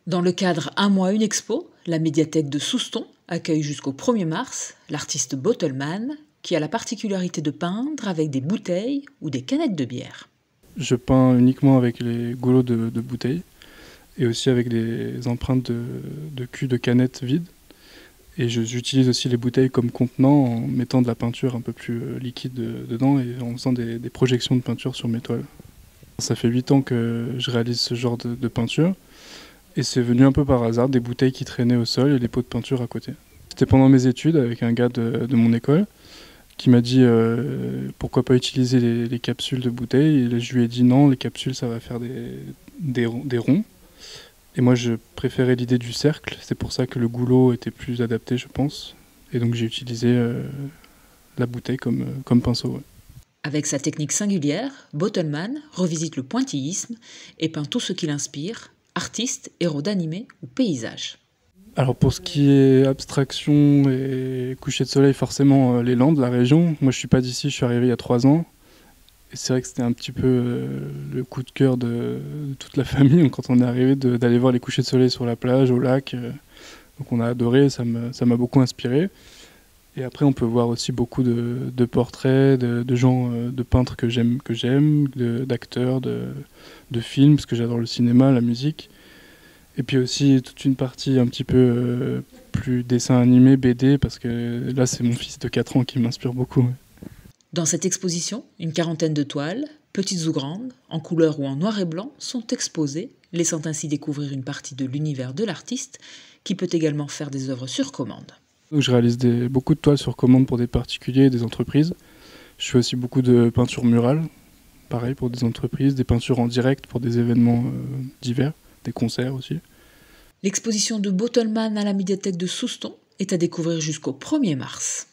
Dans le cadre Un mois, une expo, la médiathèque de Souston accueille jusqu'au 1er mars l'artiste Bottleman, qui a la particularité de peindre avec des bouteilles ou des canettes de bière. Je peins uniquement avec les goulots de bouteilles et aussi avec des empreintes de cul de canettes vides. Et j'utilise aussi les bouteilles comme contenant en mettant de la peinture un peu plus liquide dedans et en faisant des projections de peinture sur mes toiles. Ça fait 8 ans que je réalise ce genre de peinture et c'est venu un peu par hasard, des bouteilles qui traînaient au sol et les pots de peinture à côté. C'était pendant mes études avec un gars de mon école qui m'a dit pourquoi pas utiliser les capsules de bouteilles. Et je lui ai dit non, les capsules ça va faire des ronds. Et moi je préférais l'idée du cercle, c'est pour ça que le goulot était plus adapté je pense. Et donc j'ai utilisé la bouteille comme pinceau. Ouais. Avec sa technique singulière, Bottleman revisite le pointillisme et peint tout ce qui l'inspire, artiste, héros d'animé ou paysage. Alors pour ce qui est abstraction et coucher de soleil, forcément les Landes, la région. Moi je suis pas d'ici, je suis arrivé il y a 3 ans. Et c'est vrai que c'était un petit peu le coup de cœur de toute la famille quand on est arrivé d'aller voir les couchers de soleil sur la plage, au lac. Donc on a adoré, ça m'a beaucoup inspiré. Et après on peut voir aussi beaucoup de portraits, de gens, de peintres que j'aime, d'acteurs, de films, parce que j'adore le cinéma, la musique. Et puis aussi toute une partie un petit peu plus dessin animé, BD, parce que là c'est mon fils de 4 ans qui m'inspire beaucoup. Ouais. Dans cette exposition, une quarantaine de toiles, petites ou grandes, en couleur ou en noir et blanc, sont exposées, laissant ainsi découvrir une partie de l'univers de l'artiste, qui peut également faire des œuvres sur commande. Donc je réalise beaucoup de toiles sur commande pour des particuliers et des entreprises. Je fais aussi beaucoup de peintures murales, pareil pour des entreprises, des peintures en direct pour des événements divers, des concerts aussi. L'exposition de Bottleman à la médiathèque de Souston est à découvrir jusqu'au 1er mars.